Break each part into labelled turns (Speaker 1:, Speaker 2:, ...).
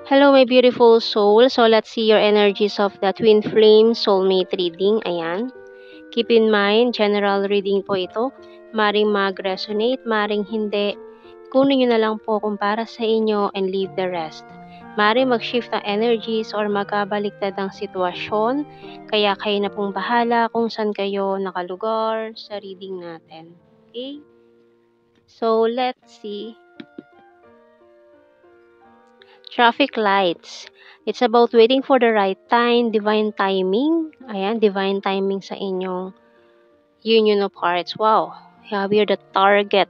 Speaker 1: Hello, my beautiful soul. So, let's see your energies of the Twin Flame Soulmate reading. Ayan. Keep in mind, general reading po ito. Maring mag-resonate, maring hindi. Kunin nyo na lang po kung para sa inyo and leave the rest. Maring mag-shift ang energies or magkabaliktad ang sitwasyon. Kaya kayo na pong bahala kung saan kayo nakalugar sa reading natin. Okay? So, let's see. Traffic lights. It's about waiting for the right time, divine timing. Ayan, divine timing sa inyong union of hearts. Wow, you're the target.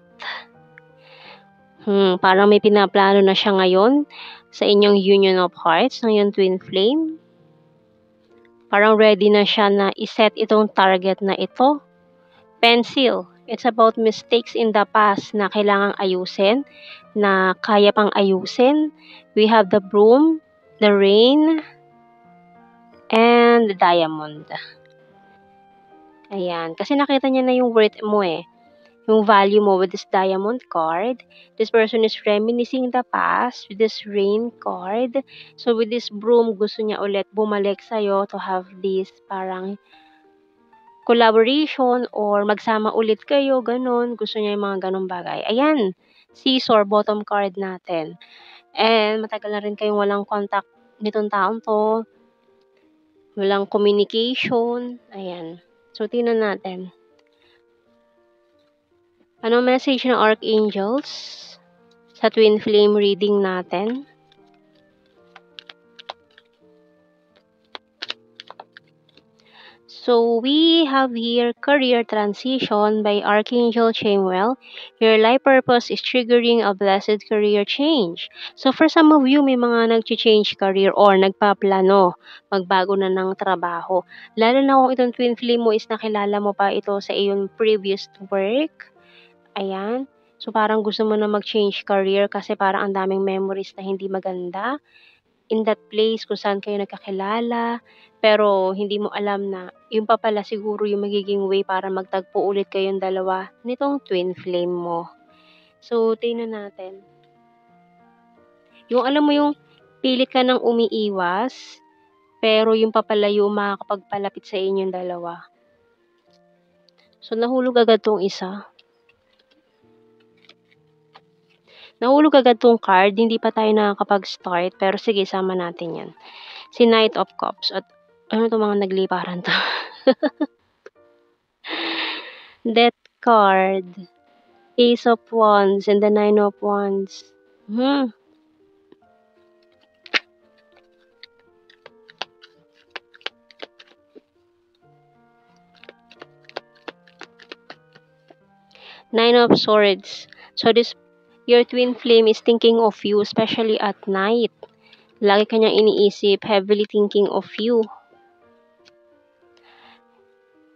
Speaker 1: Parang may pinaplano na siya ngayon sa inyong union of hearts, ng yung twin flame. Parang ready na siya na iset itong target na ito. Pencil. It's about mistakes in the past na kailangang ayusin, na kaya pang ayusin. We have the broom, the rain, and the diamond. Ayan. Kasi nakita niya na yung worth mo eh. Yung value mo with this diamond card. This person is reminiscing the past with this rain card. So with this broom, gusto niya ulit bumalik sa'yo to have this parang collaboration or magsama ulit kayo, ganun. Gusto niya yung mga ganun bagay. Ayan. Scissor, bottom card natin. And matagal na rin kayong walang contact nitong taong to. Walang communication. Ayan. So, tingnan natin. Anong message ng Archangels sa Twin Flame reading natin? So, we have here career transition by Archangel Chamuel. Your life purpose is triggering a blessed career change. So, for some of you, may mga nag-change career or nagpaplano, magbago na ng trabaho. Lalo na kung itong twin flame mo is nakilala mo pa ito sa iyong previous work. Ayan. So, parang gusto mo na mag-change career kasi parang ang daming memories na hindi maganda in that place kung saan kayo nagkakilala, pero hindi mo alam na yun pa pala siguro yung magiging way para magtagpo ulit kayong dalawa nitong twin flame mo. So, tingnan natin. Yung alam mo yung pilit ka nang umiiwas, pero yung papalayo makakapagpalapit sa inyong dalawa. So, nahulog agad tong isa. Nahulog agad tong card, hindi pa tayo nakakapag-start, pero sige, sama natin yan. Si Knight of Cups. At ano itong mga nagliparan to? Death card. Ace of Wands and the Nine of Wands. Nine of Swords. So your twin flame is thinking of you, especially at night. Lagi kanyang iniisip, heavily thinking of you.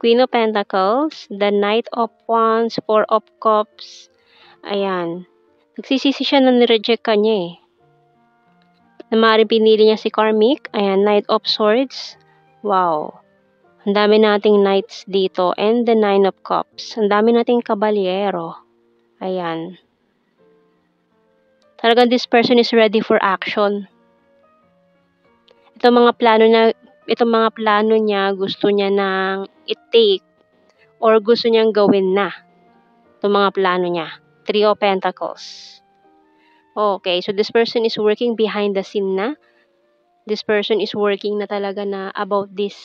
Speaker 1: Queen of Pentacles, the Knight of Wands, Four of Cups. Ayan. Nagsisisi siya na nireject ka niya eh. Na maaaring pinili niya si Karmic. Ayan, Knight of Swords. Wow. Ang dami nating knights dito. And the Nine of Cups. Ang dami nating kabalyero. Ayan. Talagang this person is ready for action. Itong mga plano niya, gusto niya nang i-take or gusto niyang gawin na. Itong mga plano niya. Three of Pentacles. Okay, so this person is working behind the scene na. This person is working na talaga na about this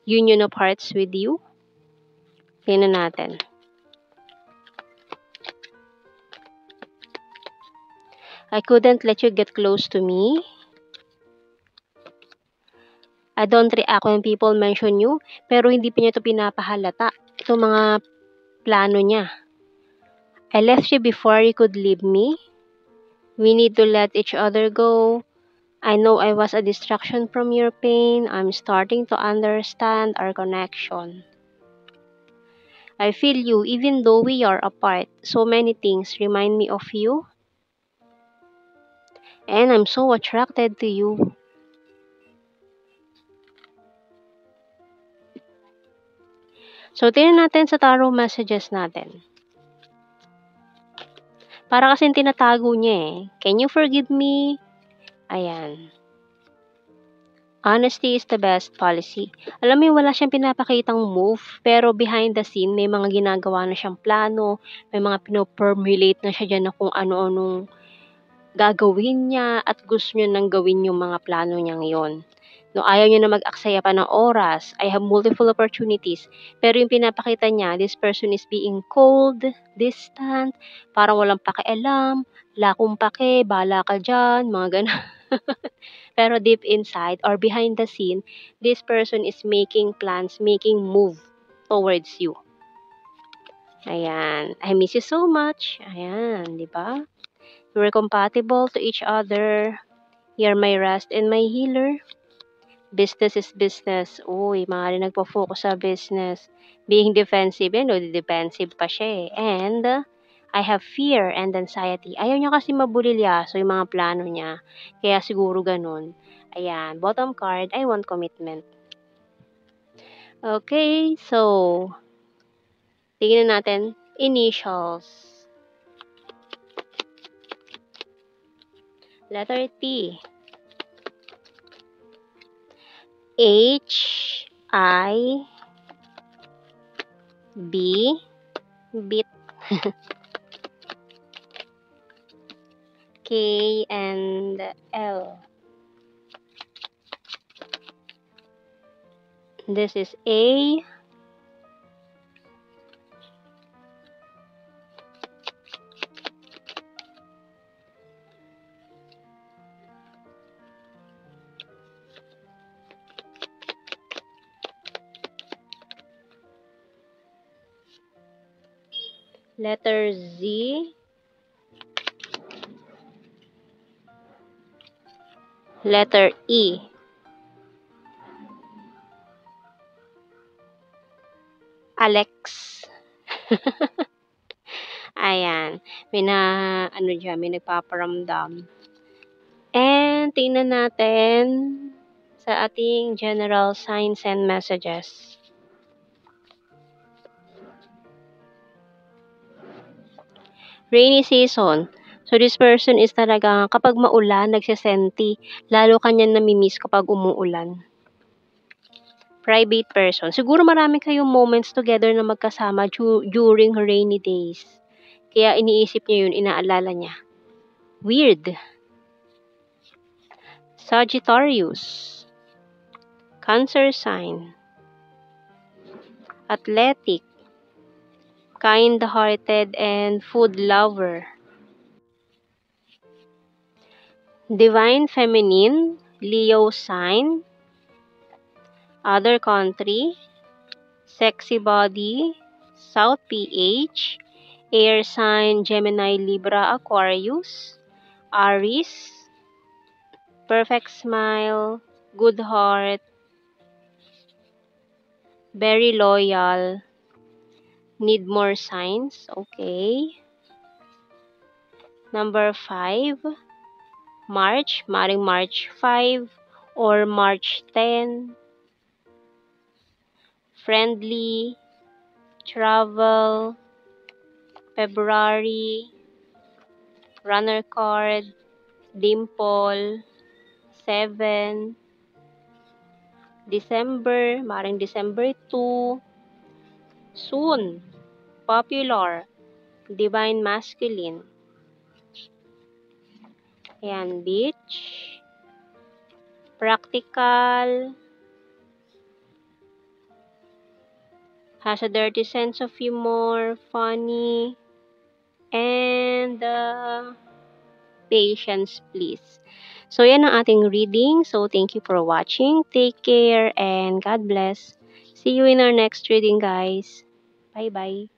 Speaker 1: union of hearts with you. Tingnan natin. I couldn't let you get close to me. I don't react when people mention you, pero hindi pa niya ito pinapahalata. Ito mga plano niya. I left you before you could leave me. We need to let each other go. I know I was a distraction from your pain. I'm starting to understand our connection. I feel you even though we are apart. So many things remind me of you. And I'm so attracted to you. So, tingnan natin sa tarot messages natin. Para kasing tinatago niya eh. Can you forgive me? Ayan. Honesty is the best policy. Alam mo yung wala siyang pinapakitang move, pero behind the scene may mga ginagawa na siyang plano, may mga pino-formulate na siya diyan na kung ano-anong gagawin niya at gusto niya nang gawin yung mga plano niyang yon. No, ayaw niya na mag-aksaya pa ng oras. I have multiple opportunities. Pero yung pinapakita niya, this person is being cold, distant, parang walang pakialam, wala akong pake, bahala ka dyan, mga ganun. Pero deep inside or behind the scene, this person is making plans, making move towards you. Ayan. I miss you so much. Ayan, di ba? We're compatible to each other. You're my rest and my healer. Business is business. Uy, maaaring nagpo-focus sa business. Being defensive, yan o, defensive pa siya eh. And, I have fear and anxiety. Ayaw niya kasi mabulilyaso yung mga plano niya. Kaya siguro ganun. Ayan, bottom card, I want commitment. Okay, so, tingnan natin, initials. Letter T. H, I, B, bit. K, and L. This is A, letter Z, letter E. Alex. Ayan. May nagpaparamdam. And, tingnan natin sa ating general signs and messages. Rainy season. So, this person is talaga, kapag maulan, nagsisenti. Lalo kanyang namimiss kapag umuulan. Private person. Siguro marami kayong moments together na magkasama during rainy days. Kaya iniisip niya yun, inaalala niya. Weird. Sagittarius. Cancer sign. Athletic. Kind-hearted and food lover. Divine feminine. Leo sign. Other country. Sexy body. South PH. Air sign Gemini, Libra, Aquarius. Aries. Perfect smile. Good heart. Very loyal. Need more signs. Okay. Number 5. March. Maring March 5 or March 10. Friendly. Travel. February. Runner card. Dimple. 7. December. Maring December 2. Soon. Popular. Divine masculine. Ayan, beach. Practical. Has a dirty sense of humor. Funny. And patience, please. So, yan ang ating reading. So, thank you for watching. Take care and God bless. See you in our next reading, guys. Bye-bye.